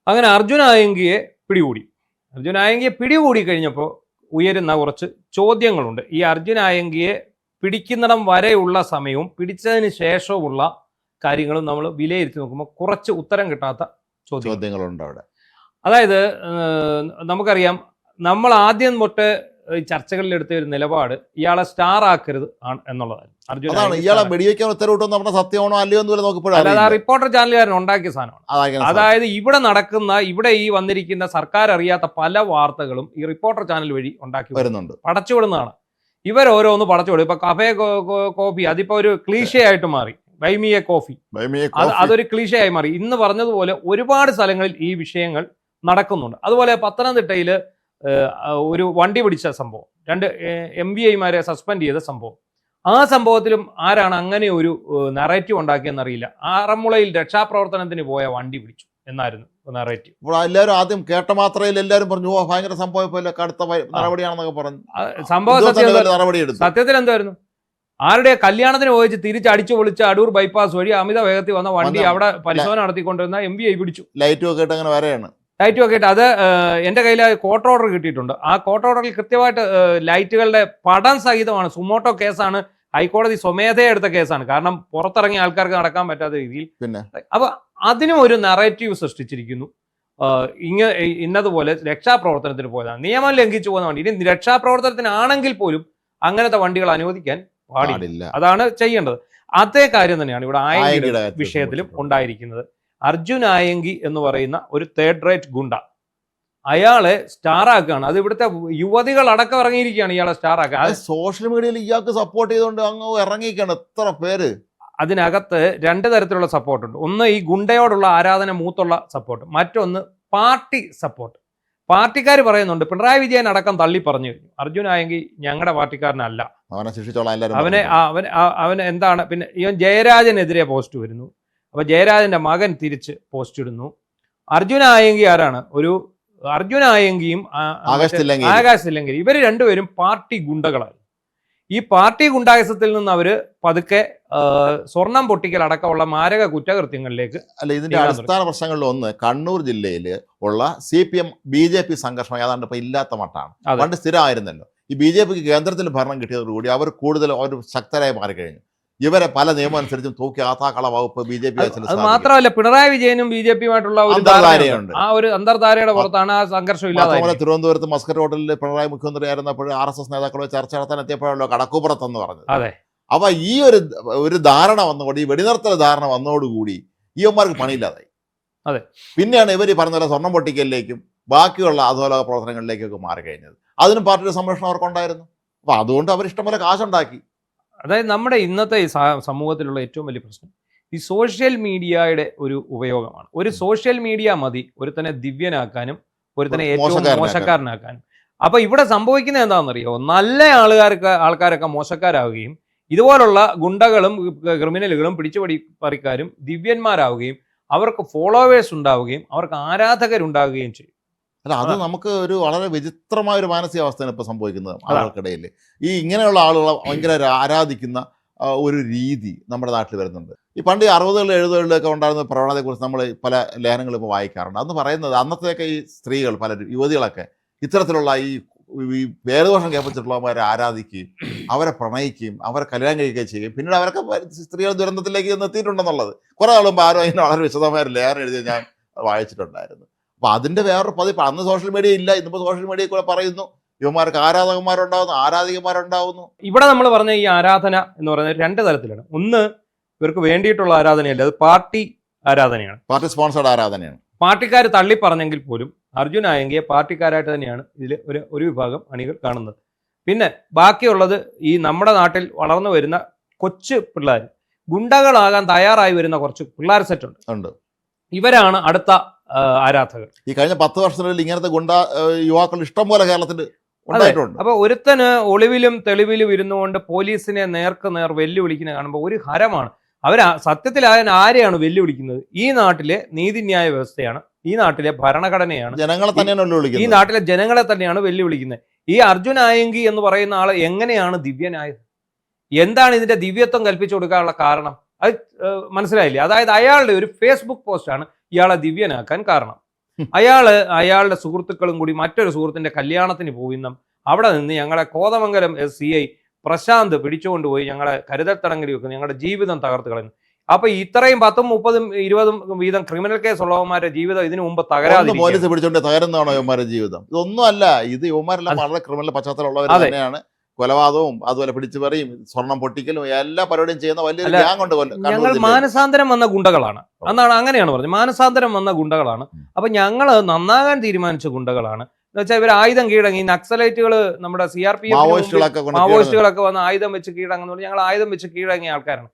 അങ്ങനെ അർജുൻ ആയങ്കിയെ പിടികൂടി. അർജുൻ ആയങ്കിയെ പിടികൂടി കഴിഞ്ഞപ്പോൾ ഉയരുന്ന കുറച്ച് ചോദ്യങ്ങളുണ്ട്. ഈ അർജുൻ ആയങ്കിയെ പിടിക്കുന്നിടം വരെയുള്ള സമയവും പിടിച്ചതിന് ശേഷവുമുള്ള കാര്യങ്ങളും നമ്മൾ വിലയിരുത്തി നോക്കുമ്പോൾ കുറച്ച് ഉത്തരം കിട്ടാത്ത ചോദ്യങ്ങളുണ്ട് അവിടെ. അതായത് നമുക്കറിയാം, നമ്മൾ ആദ്യം തൊട്ട് ചർച്ചകളിൽ എടുത്ത ഒരു നിലപാട് ഇയാളെ സ്റ്റാർ ആക്കരുത് എന്നുള്ളതാണ്. ഇയാളെ വെടിവെക്കാൻ ഉത്തരവിട്ടു നമ്മുടെ സത്യമാണോ അല്ലയോ എന്ന് നോക്കിയപ്പോഴാണ് റിപ്പോർട്ടർ ചാനലുകാരൻ ഉണ്ടാക്കിയ സാധനമാണ്. അതായത് ഇവിടെ ഈ വന്നിരിക്കുന്ന സർക്കാർ അറിയാത്ത പല വാർത്തകളും ഈ റിപ്പോർട്ടർ ചാനൽ വഴി ഉണ്ടാക്കി വരുന്നുണ്ട്, പടച്ചുവിടുന്നതാണ്. ഇവരോരോന്ന് പടച്ചുവിടും. ഇപ്പൊ കഫേ കോഫി അതിപ്പോ ഒരു ക്ലീഷേ ആയിട്ട് മാറി. ബൈമിയ കോഫി അതൊരു ക്ലീഷയായി മാറി. ഇന്ന് പറഞ്ഞതുപോലെ ഒരുപാട് സ്ഥലങ്ങളിൽ ഈ വിഷയങ്ങൾ നടക്കുന്നുണ്ട്. അതുപോലെ പത്തനംതിട്ടയിൽ ഒരു വണ്ടി പിടിച്ച സംഭവം, 2 MBIമാരെ സസ്പെൻഡ് ചെയ്ത സംഭവം, ആ സംഭവത്തിലും ആരാണ് അങ്ങനെ ഒരു നറേറ്റീവ് ഉണ്ടാക്കിയെന്നറിയില്ല. ആറന്മുളയിൽ രക്ഷാപ്രവർത്തനത്തിന് പോയ വണ്ടി പിടിച്ചു എന്നായിരുന്നു നറേറ്റീവ്. ഇപ്പോൾ എല്ലാവരും ആദ്യം കേട്ട മാത്രയിൽ എല്ലാവരും പറഞ്ഞു ഭയങ്കര സംഭവം കടുത്ത നടപടിയാണെന്നൊക്കെ പറഞ്ഞു. സത്യത്തിൽ എന്തായിരുന്നു? ആരുടെ കല്യാണത്തിന് പോയിച്ച് തിരിച്ചടിച്ചു പൊളിച്ച് അടൂർ ബൈപ്പാസ് വഴി അമിത വേഗത്തിൽ വന്ന വണ്ടി അവിടെ പരിശോധന നടത്തിക്കൊണ്ടിരുന്ന MBI പിടിച്ചു. ലൈറ്റും ഒക്കെ അങ്ങനെ വരെയാണ്. ലൈറ്റും ഒക്കെ ഇട്ട്. അത് എൻ്റെ കയ്യിൽ കോർട്ട് ഓർഡർ കിട്ടിയിട്ടുണ്ട്. ആ കോർട്ട് ഓർഡറിൽ കൃത്യമായിട്ട് ലൈറ്റുകളുടെ പടം സഹിതമാണ്. സുമോട്ടോ കേസാണ്, ഹൈക്കോടതി സ്വമേധയെ എടുത്ത കേസാണ്. കാരണം പുറത്തിറങ്ങിയ ആൾക്കാർക്ക് നടക്കാൻ പറ്റാത്ത രീതിയിൽ. അപ്പൊ അതിനും ഒരു നറേറ്റീവ് സൃഷ്ടിച്ചിരിക്കുന്നു. ഇന്നതുപോലെ രക്ഷാപ്രവർത്തനത്തിന് പോയതാണ്, നിയമം ലംഘിച്ചു പോകുന്ന വണ്ടി. ഇനി രക്ഷാപ്രവർത്തനത്തിനാണെങ്കിൽ പോലും അങ്ങനത്തെ വണ്ടികൾ അനുവദിക്കാൻ പാടില്ല. അതാണ് ചെയ്യേണ്ടത്. അതേ കാര്യം തന്നെയാണ് ഇവിടെ ആയങ്കിയുടെ വിഷയത്തിലും ഉണ്ടായിരിക്കുന്നത്. അർജുൻ ആയങ്കി എന്ന് പറയുന്ന ഒരു 3rd റേറ്റ് ഗുണ്ട, അയാളെ സ്റ്റാർ ആക്കുകയാണ്. അത് ഇവിടുത്തെ യുവതികൾ അടക്കം ഇറങ്ങിയിരിക്കുകയാണ് ഇയാളെ സ്റ്റാർ ആക്കാൻ. സോഷ്യൽ മീഡിയയിൽ ഇയാൾക്ക് സപ്പോർട്ട് ചെയ്തുകൊണ്ട് അങ്ങ് ഇറങ്ങിയിരിക്കുകയാണ് എത്ര പേര്. അതിനകത്ത് 2 തരത്തിലുള്ള സപ്പോർട്ടുണ്ട്. ഒന്ന് ഈ ഗുണ്ടയോടുള്ള ആരാധന മൂത്തുള്ള സപ്പോർട്ട്, മറ്റൊന്ന് പാർട്ടി സപ്പോർട്ട്. പാർട്ടിക്കാർ പറയുന്നുണ്ട്, പിണറായി വിജയൻ അടക്കം തള്ളി പറഞ്ഞു കഴിഞ്ഞു, അർജുൻ ആയങ്കി ഞങ്ങളുടെ പാർട്ടിക്കാരനല്ല, അവന് എന്താണ്. പിന്നെ ഇവൻ ജയരാജനെതിരെ പോസ്റ്റ് വരുന്നു. അപ്പൊ ജയരാജന്റെ മകൻ തിരിച്ച് പോസ്റ്റ് ഇടുന്നു. അർജുൻ ആയങ്കി ആരാണ്? അർജുൻ ആയങ്കിയും ആകാശ് തില്ലങ്കേരി, ഇവർ രണ്ടുപേരും പാർട്ടി ഗുണ്ടകളായി. ഈ പാർട്ടി ഗുണ്ടായുസത്തിൽ നിന്ന് അവര് പതുക്കെ സ്വർണം പൊട്ടിക്കൽ അടക്കമുള്ള മാരക കുറ്റകൃത്യങ്ങളിലേക്ക്. അല്ല, ഇതിന്റെ അടിസ്ഥാന പ്രശ്നങ്ങളിൽ ഒന്ന് കണ്ണൂർ ജില്ലയിൽ ഉള്ള CPM BJP സംഘർഷം ഏതാണ്ട് ഇപ്പൊ ഇല്ലാത്ത മട്ടാണ്. പണ്ട് സ്ഥിരമായിരുന്നല്ലോ. ഈ BJPക്ക് കേന്ദ്രത്തിൽ ഭരണം കിട്ടിയതോടുകൂടി അവർ കൂടുതൽ ഒരു ശക്തരായി മാറിക്കഴിഞ്ഞു. ഇവരെ പല നിയമം അനുസരിച്ചും തൂക്കി ആത്താക്കള വകുപ്പ് BJP. അത് മാത്രമല്ല, പിണറായി വിജയനും BJPയുമായിട്ടുള്ള ആ ഒരു അന്തർധാരയുടെ പുറത്താണ് ആ സംഘർഷം ഇല്ലാതെ. തിരുവനന്തപുരത്ത് മസ്കറ്റ് ഹോട്ടലിൽ പിണറായി മുഖ്യമന്ത്രി ആയിരുന്നപ്പോൾ RSS നേതാക്കളെ ചർച്ച നടത്താൻ എത്തിയപ്പോഴല്ലോ കടക്കുപുറത്തെന്ന് പറഞ്ഞത്. അതെ. അപ്പൊ ഈ ഒരു ധാരണ വന്നതോടെ, ഈ വെടിനിർത്തൽ ധാരണ വന്നതോടുകൂടി ഇവന്മാർക്ക് പണിയില്ലാതായി. അതെ. പിന്നെയാണ് ഇവർ ഈ പറഞ്ഞ പോലെ സ്വർണം പൊട്ടിക്കലിലേക്കും ബാക്കിയുള്ള അധോലോക പ്രവർത്തനങ്ങളിലേക്കൊക്കെ മാറിക്കഴിഞ്ഞത്. അതിനും പാർട്ടിയുടെ സംരക്ഷണം അവർക്കുണ്ടായിരുന്നു. അപ്പൊ അതുകൊണ്ട് അവർ ഇഷ്ടംപോലെ കാശുണ്ടാക്കി. അതായത് നമ്മുടെ ഇന്നത്തെ ഈ സമൂഹത്തിലുള്ള ഏറ്റവും വലിയ പ്രശ്നം ഈ സോഷ്യൽ മീഡിയയുടെ ഒരു ഉപയോഗമാണ്. ഒരു സോഷ്യൽ മീഡിയ മതി ഒരുത്തനെ ദിവ്യനാക്കാനും ഒരുത്തനെ ഏറ്റവും മോശക്കാരനാക്കാനും. അപ്പൊ ഇവിടെ സംഭവിക്കുന്നത് എന്താണെന്നറിയോ? നല്ല ആൾക്കാരൊക്കെ മോശക്കാരാവുകയും ഇതുപോലുള്ള ഗുണ്ടകളും ക്രിമിനലുകളും പിടിച്ചുപറിക്കാരും ദിവ്യന്മാരാവുകയും അവർക്ക് ഫോളോവേഴ്സ് ഉണ്ടാവുകയും അവർക്ക് ആരാധകരുണ്ടാവുകയും ചെയ്യും. അല്ല, അത് നമുക്ക് ഒരു വളരെ വിചിത്രമായ ഒരു മാനസികാവസ്ഥയാണ് ഇപ്പോൾ സംഭവിക്കുന്നത് ആളുകൾക്കിടയിൽ. ഈ ഇങ്ങനെയുള്ള ആളുകളെ ഭയങ്കര ആരാധിക്കുന്ന ഒരു രീതി നമ്മുടെ നാട്ടിൽ വരുന്നുണ്ട്. ഈ പണ്ട് 60-കളിലും 70-കളിലൊക്കെ ഉണ്ടായിരുന്ന പ്രവണതയെക്കുറിച്ച് നമ്മൾ പല ലേഖനങ്ങൾ ഇപ്പോൾ വായിക്കാറുണ്ട്. അന്ന് പറയുന്നത് അന്നത്തെയൊക്കെ ഈ സ്ത്രീകൾ, പലരും യുവതികളൊക്കെ ഇത്തരത്തിലുള്ള ഈ വേദദോഷം കേൾപ്പിച്ചിട്ടുള്ളവരെ ആരാധിക്കുകയും അവരെ പ്രണയിക്കുകയും അവരെ കല്യാണം കഴിക്കുകയും ചെയ്യും. പിന്നീട് അവരൊക്കെ സ്ത്രീകൾ ദുരന്തത്തിലേക്ക് എത്തിയിട്ടുണ്ടെന്നുള്ളത് കുറേ ആളുമ്പോൾ ആരും അതിന് വളരെ വിശദമായ ഒരു ലേഖനം എഴുതി ഞാൻ വായിച്ചിട്ടുണ്ടായിരുന്നു. അപ്പൊ അതിന്റെ വേറൊരു പതിപ്പ്. അന്ന് സോഷ്യൽ മീഡിയ ഇല്ല, ഇന്നിപ്പോ സോഷ്യൽ മീഡിയയിൽ കൂടെ പറയുന്നു ഇവന്മാർക്ക് ആരാധകന്മാരുണ്ടാവുന്നു, ആരാധികന്മാരുണ്ടാവുന്നു. ഇവിടെ നമ്മൾ പറഞ്ഞ ഈ ആരാധന എന്ന് പറയുന്നത് 2 തരത്തിലാണ്. ഒന്ന്, ഇവർക്ക് വേണ്ടിയിട്ടുള്ള ആരാധനയല്ല, അത് പാർട്ടി ആരാധനയാണ്, പാർട്ടി സ്പോൺസേഡ് ആരാധനയാണ്. പാർട്ടിക്കാർ തള്ളി പറഞ്ഞെങ്കിൽ പോലും അർജുൻ ആയങ്കിയെ പാർട്ടിക്കാരായിട്ട് തന്നെയാണ് ഇതിൽ ഒരു വിഭാഗം അണികൾ കാണുന്നത്. പിന്നെ ബാക്കിയുള്ളത് ഈ നമ്മുടെ നാട്ടിൽ വളർന്നു വരുന്ന കൊച്ചു പിള്ളേർ, ഗുണ്ടകളാകാൻ തയ്യാറായി വരുന്ന കുറച്ച് പിള്ളേർ സെറ്റുണ്ട്. ഇവരാണ് അടുത്ത ആരാധകർ. ഈ കഴിഞ്ഞ 10 വർഷത്തിനുള്ളിൽ ഇങ്ങനത്തെ ഗുണ്ട യുവാക്കൾ ഇഷ്ടം പോലെ കേരളത്തിൽ ഉണ്ടായിട്ടുണ്ട്. അപ്പൊ ഒരുത്തന് ഒളിവിലും തെളിവിലും ഇരുന്നുകൊണ്ട് പോലീസിനെ നേർക്ക് നേർ വെല്ലുവിളിക്കുന്ന കാണുമ്പോൾ ഒരു ഹരമാണ്. സത്യത്തിൽ ആരെയാണ് വെല്ലുവിളിക്കുന്നത്? ഈ നാട്ടിലെ നീതിന്യായ വ്യവസ്ഥയാണ്, ഈ നാട്ടിലെ ഭരണഘടനയാണ്, ജനങ്ങളെ തന്നെയാണ്, ഈ നാട്ടിലെ ജനങ്ങളെ തന്നെയാണ് വെല്ലുവിളിക്കുന്നത്. ഈ അർജുൻ ആയങ്കി എന്ന് പറയുന്ന ആള് എങ്ങനെയാണ് ദിവ്യനായത്? എന്താണ് ഇതിന്റെ ദിവ്യത്വം കൽപ്പിച്ചു കൊടുക്കാനുള്ള കാരണം? അത് മനസ്സിലായില്ലേ? അതായത് അയാളുടെ ഒരു ഫേസ്ബുക്ക് പോസ്റ്റാണ് ഇയാളെ ദിവ്യനാക്കാൻ കാരണം. അയാളുടെ സുഹൃത്തുക്കളും കൂടി മറ്റൊരു സുഹൃത്തിന്റെ കല്യാണത്തിന് പോയിന്നും അവിടെ നിന്ന് ഞങ്ങളെ കോതമംഗലം CI പ്രശാന്ത് പിടിച്ചുകൊണ്ടുപോയി ഞങ്ങളെ കരുതൽ തടങ്കലിൽ വെക്കുന്നു, ഞങ്ങളുടെ ജീവിതം തകർത്ത് കളയുന്നു. അപ്പൊ ഇത്രയും 10, 30, 20 വീതം ക്രിമിനൽ കേസ് ഉള്ളവന്മാരുടെ ജീവിതം ഇതിനു മുമ്പ് തകരാതിരിക്കും. പോലീസ് പിടിച്ചോണ്ട് തകരുന്നതാണോ യുവമാരുടെ ജീവിതം? ഇതൊന്നും അല്ല, ഇത് യുവമാരെല്ലാം വളരെ ക്രിമിനൽ പശ്ചാത്തലമുള്ളവർ തന്നെയാണ്. കൊലപാതകവും അതുപോലെ പിടിച്ചുപറിയും സ്വർണം പൊട്ടിക്കലും എല്ലാ പരിപാടിയും ചെയ്യുന്ന വലിയൊരു ഗ്യാങ് ഉണ്ട്. ഞങ്ങൾ മാനസാന്തരം വന്ന ഗുണ്ടകളാണ് എന്നാണ്, അങ്ങനെയാണ് പറഞ്ഞത്. മാനസാന്തരം വന്ന ഗുണ്ടകളാണ്. അപ്പൊ ഞങ്ങൾ നന്നാകാൻ തീരുമാനിച്ച ഗുണ്ടകളാണ്. എന്ന് വെച്ചാൽ ഇവർ ആയുധം കീഴടങ്ങി. നക്സലൈറ്റുകൾ നമ്മുടെ CRPF മാവോയിസ്റ്റുകളൊക്കെ വന്ന് ആയുധം വെച്ച് കീഴടങ്ങുന്നത് ഞങ്ങൾ ആയുധം വെച്ച് കീഴടങ്ങിയ ആൾക്കാരാണ്.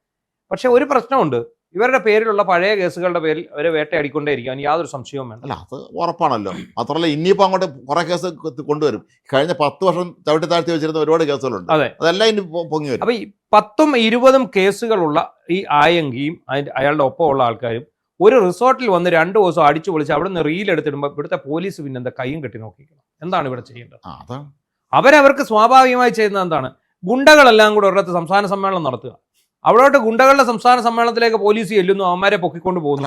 പക്ഷെ ഒരു പ്രശ്നമുണ്ട്, ഇവരുടെ പേരിലുള്ള പഴയ കേസുകളുടെ പേരിൽ അവരെ വേട്ടയാടിക്കൊണ്ടേയിരിക്കും, യാതൊരു സംശയവും വേണം. അല്ല, അത് ഉറപ്പാണല്ലോ. മാത്രമല്ല ഇനിയിപ്പോൾ അങ്ങോട്ട് കുറെ കേസ് കൊണ്ടുവരും. കഴിഞ്ഞ 10 വർഷം ചവിട്ടി താഴ്ത്തി വെച്ചിരുന്ന ഒരുപാട് കേസുകളുണ്ട്. അതെ, അതെല്ലാം ഇനി പൊങ്ങി വരും. അപ്പൊ ഈ 10ഉം 20ഉം കേസുകളുള്ള ഈ ആയങ്കിയും അയാളുടെ ഒപ്പമുള്ള ആൾക്കാരും ഒരു റിസോർട്ടിൽ വന്ന് 2 ദിവസം അടിച്ചു പൊളിച്ച് അവിടെ നിന്ന് റീൽ എടുത്തിടുമ്പോൾ ഇവിടുത്തെ പോലീസ് പിന്നെ എന്താ കൈയും കെട്ടി നോക്കിക്കണം? എന്താണ് ഇവിടെ ചെയ്യേണ്ടത്? അവരവർക്ക് സ്വാഭാവികമായി ചെയ്യുന്നത് എന്താണ്? ഗുണ്ടകളെല്ലാം കൂടെ ഒരിടത്ത് സംസ്ഥാന സമ്മേളനം നടത്തുക. അവിടോട്ട് ഗുണ്ടകളുടെ സംസ്ഥാന സമ്മേളനത്തിലേക്ക് പോലീസ് ചെല്ലുന്നു, അവന്മാരെ പൊക്കിക്കൊണ്ട് പോകുന്നു.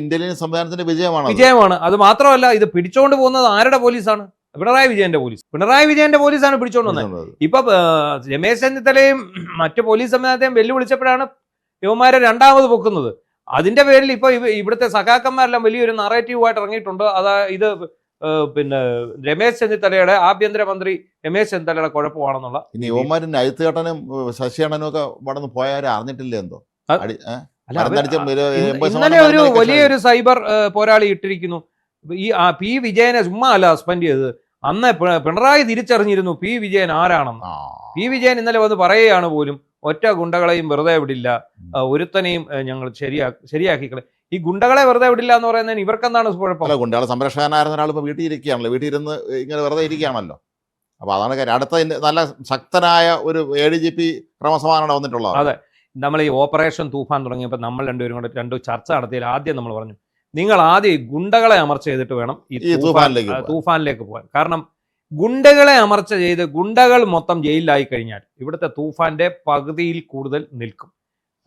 ഇന്റലിജൻസ് സംവിധാനത്തിന്റെ വിജയമാണ്. അത് മാത്രമല്ല, ഇത് പിടിച്ചോണ്ട് പോകുന്നത് ആരുടെ പോലീസാണ്? പിണറായി വിജയന്റെ പോലീസ്. പിണറായി വിജയന്റെ പോലീസാണ് പിടിച്ചോണ്ട് വന്നത്. ഇപ്പൊ രമേശ് ചെന്നിത്തലയും മറ്റു പോലീസ് സംവിധാനത്തെയും വെല്ലുവിളിച്ചപ്പോഴാണ് യുവമാരെ രണ്ടാമത് പൊക്കുന്നത്. അതിന്റെ പേരിൽ ഇപ്പൊ ഇവിടുത്തെ സഖാക്കന്മാരെല്ലാം വലിയൊരു നറേറ്റീവായിട്ട് ഇറങ്ങിയിട്ടുണ്ട്. ഇത് പിന്നെ രമേശ് ചെന്നിത്തലയുടെ ആഭ്യന്തരമന്ത്രി രമേശ് ചെന്നിത്തലയുടെ കുഴപ്പമാണെന്നുള്ള. ഇനി യുവമാരും അഴുത്തുകെട്ടനും ശശികണ്ണനും ഒക്കെ ഇവിടെ പോയാലും അറിഞ്ഞിട്ടില്ല എന്തോ. ഇന്നലെ ഒരു വലിയൊരു സൈബർ പോരാളി ഇട്ടിരിക്കുന്നു. ഈ P. വിജയനെ ചുമ്മാ അല്ല സസ്പെൻഡ് ചെയ്തത്, അന്ന് പിണറായി തിരിച്ചറിഞ്ഞിരുന്നു P. വിജയൻ ആരാണെന്ന്. P. വിജയൻ ഇന്നലെ വന്ന് പറയുകയാണ് പോലും, ഒറ്റ ഗുണ്ടകളെയും വെറുതെ വിടില്ല, ഒരുത്തനെയും ഞങ്ങൾ ശരിയാക്കിക്കളെ. ഈ ഗുണ്ടകളെ വെറുതെ വിടില്ല എന്ന് പറയുന്നതിന് ഇവർക്കെന്താണ് കുഴപ്പം? ഗുണ്ടകളെ സംരക്ഷകനായിരുന്ന ഒരാൾ ഇപ്പോൾ വീട്ടിൽ ഇരിക്കുകയാണല്ലോ, വീട്ടിൽ ഇരുന്ന് ഇങ്ങനെ വെറുതെ ഇരിക്കുകയാണല്ലോ. അപ്പോൾ അതാണ് കാര്യം. അടുത്ത നല്ല ശക്തനായ ഒരു ADGP ക്രമസമാധാനം വന്നിട്ടുള്ളത്. അതെ, നമ്മൾ ഈ ഓപ്പറേഷൻ തൂഫാൻ തുടങ്ങിയപ്പോൾ നമ്മൾ രണ്ടുപേരും കൂടെ 2 ചർച്ച നടത്തിയാൽ ആദ്യം നമ്മൾ പറഞ്ഞു, നിങ്ങൾ ആദ്യം ഗുണ്ടകളെ അമർച്ച ചെയ്തിട്ട് വേണം ഈ തൂഫാനിലേക്ക് പോകാൻ. കാരണം ഗുണ്ടകളെ അമർച്ച ചെയ്ത് ഗുണ്ടകൾ മൊത്തം ജയിലിലായി കഴിഞ്ഞാൽ ഇവിടുത്തെ തൂഫാന്റെ പകുതിയിൽ കൂടുതൽ നിൽക്കും.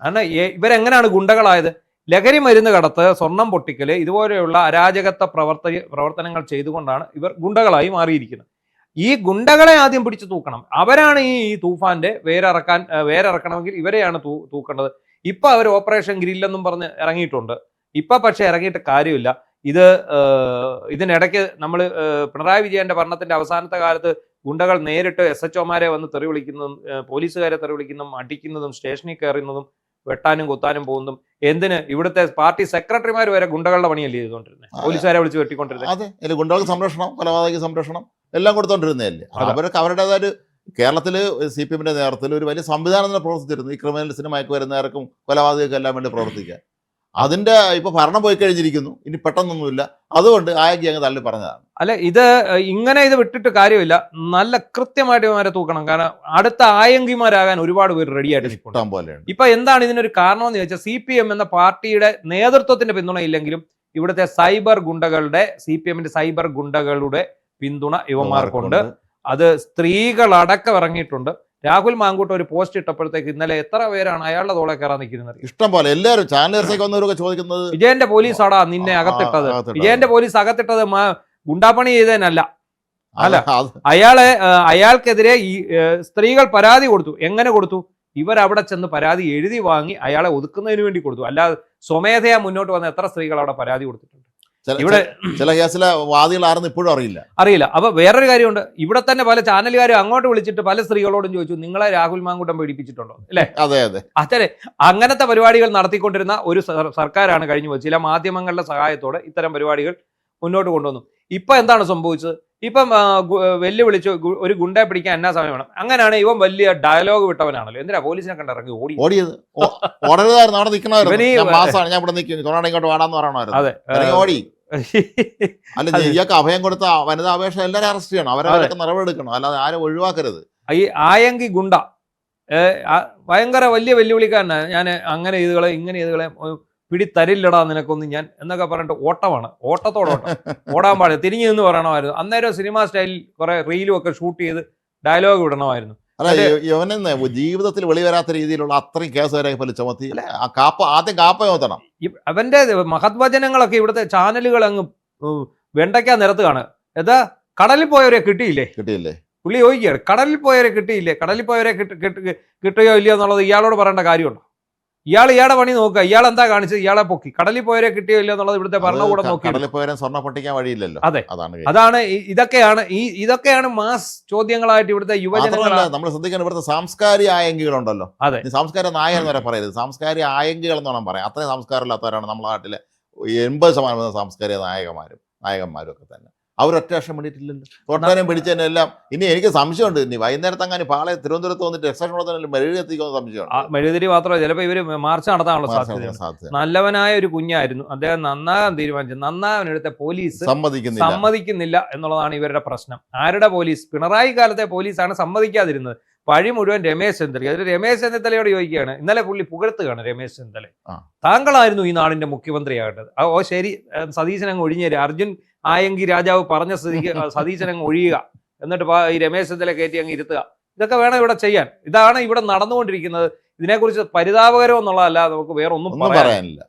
കാരണം ഇവരെങ്ങനെയാണ് ഗുണ്ടകളായത്? ലഹരി മരുന്ന് കടത്ത്, സ്വർണം പൊട്ടിക്കല്, ഇതുപോലെയുള്ള അരാജകത്വ പ്രവർത്തനങ്ങൾ ചെയ്തുകൊണ്ടാണ് ഇവർ ഗുണ്ടകളായി മാറിയിരിക്കുന്നത്. ഈ ഗുണ്ടകളെ ആദ്യം പിടിച്ചു തൂക്കണം. അവരാണ് ഈ തൂഫാന്റെ വേരിറക്കണമെങ്കിൽ ഇവരെയാണ് തൂക്കേണ്ടത്. ഇപ്പൊ അവർ ഓപ്പറേഷൻ ഗ്രില്ലെന്നും പറഞ്ഞ് ഇറങ്ങിയിട്ടുണ്ട്. ഇപ്പൊ പക്ഷെ ഇറങ്ങിയിട്ട് കാര്യമില്ല. ഇതിനിടയ്ക്ക് നമ്മൾ പിണറായി വിജയന്റെ ഭരണത്തിന്റെ അവസാനത്തെ കാലത്ത് ഗുണ്ടകൾ നേരിട്ട് SHOമാരെ വന്ന് തെറി വിളിക്കുന്നതും പോലീസുകാരെ തെറി വിളിക്കുന്നതും അടിക്കുന്നതും സ്റ്റേഷനിൽ കയറുന്നതും വെട്ടാനും കുത്താനും പോകുന്നതും എന്തിന്? ഇവിടുത്തെ പാർട്ടി സെക്രട്ടറിമാർ വരെ ഗുണ്ടകളുടെ പണിയല്ലേ ചെയ്തുകൊണ്ടിരുന്നത്, പോലീസുകാരെ വിളിച്ച് വെട്ടിക്കൊണ്ടിരുന്നത്. അതെ, ഗുണ്ടകൾക്ക് സംരക്ഷണം, കൊലപാതക സംരക്ഷണം എല്ലാം കൊടുത്തോണ്ടിരുന്നതല്ലേ. അവർക്ക് അവരുടേതായ കേരളത്തിൽ CPM-ന്റെ നേതൃത്വത്തിൽ ഒരു വലിയ സംവിധാനം തന്നെ പ്രവർത്തിച്ചിരുന്നു, ഈ ക്രിമിനൽസിനും മയക്കുമരുന്നവർക്കും കൊലപാതകർക്കും എല്ലാം വേണ്ടി പ്രവർത്തിക്കാൻ. അതിന്റെ ഇപ്പൊ ഭരണം പോയി കഴിഞ്ഞിരിക്കുന്നു, ഇനി പെട്ടെന്നൊന്നുമില്ല. അതുകൊണ്ട് ആയങ്കി അങ്ങ് തള്ളി പറഞ്ഞതാണ്. അല്ല, ഇത് വിട്ടിട്ട് കാര്യമില്ല, നല്ല കൃത്യമായിട്ട് ഇവരെ തൂക്കണം. കാരണം അടുത്ത ആയങ്കിമാരാകാൻ ഒരുപാട് പേര് റെഡിയായിട്ട് ഇഷ്ടം പോലെയാണ്. ഇപ്പൊ എന്താണ് ഇതിനൊരു കാരണം എന്ന് ചോദിച്ചാൽ, CPM എന്ന പാർട്ടിയുടെ നേതൃത്വത്തിന്റെ പിന്തുണയില്ലെങ്കിലും ഇവിടുത്തെ സൈബർ ഗുണ്ടകളുടെ CPM-ന്റെ സൈബർ ഗുണ്ടകളുടെ പിന്തുണ ഇവന്മാർക്കുണ്ട്. അത് സ്ത്രീകളടക്കം ഇറങ്ങിയിട്ടുണ്ട്. രാഹുൽ മാങ്കൂട്ട് ഒരു പോസ്റ്റ് ഇട്ടപ്പോഴത്തേക്ക് ഇന്നലെ എത്ര പേരാണ് അയാളുടെ തോളെ കയറാൻ നിൽക്കുന്നത്? ഇഷ്ടം പോലെ എല്ലാവരും ചാനലേഴ്സൊക്കെ വന്നവരൊക്കെ ചോദിക്കുന്നത്, വിജയന്റെ പോലീസാടാ നിന്നെ അകത്തിട്ടത്. വിജയന്റെ പോലീസ് അകത്തിട്ടത് ഗുണ്ടാപ്പണി ചെയ്തതിനല്ല. അല്ല, അയാൾക്കെതിരെ ഈ സ്ത്രീകൾ പരാതി കൊടുത്തു. എങ്ങനെ കൊടുത്തു? ഇവരവിടെ ചെന്ന് പരാതി എഴുതി വാങ്ങി അയാളെ ഒതുക്കുന്നതിന് വേണ്ടി കൊടുത്തു. അല്ലാതെ സ്വമേധയാ മുന്നോട്ട് വന്ന എത്ര സ്ത്രീകൾ അവിടെ പരാതി കൊടുത്തിട്ടുണ്ട്? ഇവിടെ ചില കേസിലെ വാദികൾ ആരെന്ന് ഇപ്പോഴും അറിയില്ല. അപ്പൊ വേറൊരു കാര്യമുണ്ട്, ഇവിടെ തന്നെ പല ചാനലുകാരും അങ്ങോട്ട് വിളിച്ചിട്ട് പല സ്ത്രീകളോടും ചോദിച്ചു, നിങ്ങളെ രാഹുൽ മാങ്കൂട്ടം പീഡിപ്പിച്ചിട്ടുണ്ടോ? അല്ലേ? അതെ, അങ്ങനത്തെ പരിപാടികൾ നടത്തിക്കൊണ്ടിരുന്ന ഒരു സർക്കാരാണ് കഴിഞ്ഞു പോയത്. ചില മാധ്യമങ്ങളുടെ സഹായത്തോടെ ഇത്തരം പരിപാടികൾ മുന്നോട്ട് കൊണ്ടുവന്നു. ഇപ്പൊ എന്താണ് സംഭവിച്ചത്? ഇപ്പം വെല്ലുവിളിച്ച് ഒരു ഗുണ്ടയെ പിടിക്കാൻ എന്നാ സമയം വേണം? അങ്ങനെയാണ് ഇവൻ വലിയ ഡയലോഗ് വിട്ടവനാണല്ലോ. എന്തിനാ പോലീസിനെ കണ്ടിറങ്ങി ഓടിയത്? ഓടി അല്ല, ഇയാൾക്ക് അഭയം കൊടുത്ത വനിതാ അപേക്ഷ എല്ലാവരും അറസ്റ്റ് ചെയ്യണം, അവരൊക്കെ നടപടിയെടുക്കണം, അല്ലാതെ ആരും ഒഴിവാക്കരുത്. ഈ ആയങ്കി ഗുണ്ട ഭയങ്കര വലിയ വെല്ലുവിളിക്കാരനാണ്. ഞാൻ അങ്ങനെ ചെയ്തുകളെ ഇങ്ങനെ ചെയ്തുകളെ പിടിത്തരില്ലടാ നിനക്കൊന്നും ഞാൻ എന്നൊക്കെ പറഞ്ഞിട്ട് ഓട്ടത്തോടോട്ടം ഓടാൻ പാടില്ല, തിരിഞ്ഞു നിന്ന് പറയണമായിരുന്നു. അന്നേരം സിനിമ സ്റ്റൈലിൽ കുറെ റീലും ഒക്കെ ഷൂട്ട് ചെയ്ത് ഡയലോഗ് വിടണമായിരുന്നു. അല്ല, ഇവനെന്ന് ജീവിതത്തിൽ വെളിവരാത്ത രീതിയിലുള്ള അത്രയും കേസ് വരെ ചുമത്തി ആദ്യം കാപ്പ നോത്തണം. അവന്റെ മഹത്വചനങ്ങളൊക്കെ ഇവിടുത്തെ ചാനലുകൾ അങ്ങ് വെണ്ടയ്ക്ക നിരത്തുകയാണ്. എന്താ കടലിൽ പോയവരെ കിട്ടിയില്ലേ? പുള്ളി ചോദിക്കുകയാണ്, കടലിൽ പോയവരെ കിട്ടിയില്ലേ? കടലിൽ പോയവരെ കിട്ടുകയോ ഇല്ലയോ എന്നുള്ളത് ഇയാളോട് പറയേണ്ട കാര്യമുണ്ടോ? ഇയാളുടെ പണി നോക്കുക. ഇയാൾ എന്താ കാണിച്ചത്? ഇയാളെ പൊക്കി. കടലിൽ പോയവരെ കിട്ടിയോ ഇല്ലയോ എന്നുള്ളത് ഇവിടുത്തെ ഭരണകൂടം നോക്കി. സ്വർണ്ണം പൊട്ടിക്കാൻ വഴിയില്ലല്ലോ. അതെ, അതാണ് ഇതൊക്കെയാണ് മാസ് ചോദ്യങ്ങളായിട്ട് ഇവിടുത്തെ യുവജനങ്ങൾ. നമ്മൾ ശ്രദ്ധിക്കണം, ഇവിടുത്തെ സാംസ്കാരിക ആയങ്കികളുണ്ടല്ലോ. അതെ, സാംസ്കാരിക നായകൻ എന്ന് വരെ പറയരുത്, സാംസ്കാരിക ആയങ്കികൾ എന്ന് വേണം പറയാം. അത്രയും സംസ്കാരമില്ലാത്തവരാണ് നമ്മുടെ നാട്ടിലെ 80% സാംസ്കാരിക നായകന്മാരും ഒക്കെ തന്നെ. അവരൊറ്റ വർഷം വേണ്ടിയിട്ടില്ലല്ലോ. തൊട്ടാനും പിടിച്ചതിനെല്ലാം. ഇനി എനിക്ക് സംശയമുണ്ട്, ഇനി വൈകുന്നേരത്ത് അങ്ങനെ പാളയം തിരുവനന്തപുരത്ത് വന്നിട്ട് എക്സൈഷൻ മെഴുകുതിരി എത്തിക്കുമെന്ന് സംശയമുണ്ട്. മെഴുകുതിരി മാത്രമല്ല, ചിലപ്പോൾ ഇവര് മാർച്ച് നടത്താനുള്ള സാധ്യത. നല്ലവനായ ഒരു കുഞ്ഞായിരുന്നു അദ്ദേഹം, നന്നാകാൻ തീരുമാനിച്ചു. നന്നാകാനെടുത്ത പോലീസ് സമ്മതിക്കുന്നില്ല എന്നുള്ളതാണ് ഇവരുടെ പ്രശ്നം. ആരുടെ പോലീസ്? പിണറായി കാലത്തെ പോലീസാണ് സമ്മതിക്കാതിരുന്നത്. പഴി മുഴുവൻ രമേശ് ചെന്നിത്തല. അതിൽ രമേശ് ചെന്നിത്തലയോട് ചോദിക്കുകയാണ്, ഇന്നലെ പുള്ളി പുകഴ്ത്തുകയാണ് രമേശ് ചെന്നിത്തല, താങ്കളായിരുന്നു ഈ നാടിന്റെ മുഖ്യമന്ത്രിയാകേണ്ടത്. ഓ ശരി, സതീശൻ അങ്ങ് ഒഴിഞ്ഞേരും. അർജുൻ ആയെങ്കിൽ രാജാവ് പറഞ്ഞ സ്ഥിതിക്ക് സതീശൻ അങ്ങ് ഒഴിയുക, എന്നിട്ട് ഈ രമേശ് ചെന്നിത്തല കയറ്റി അങ്ങ് ഇരുത്തുക. ഇതൊക്കെ വേണം ഇവിടെ ചെയ്യാൻ. ഇതാണ് ഇവിടെ നടന്നുകൊണ്ടിരിക്കുന്നത്. ഇതിനെക്കുറിച്ച് പരിതാപകരം എന്നുള്ളതല്ല, നമുക്ക് വേറെ ഒന്നും പറയാനില്ല.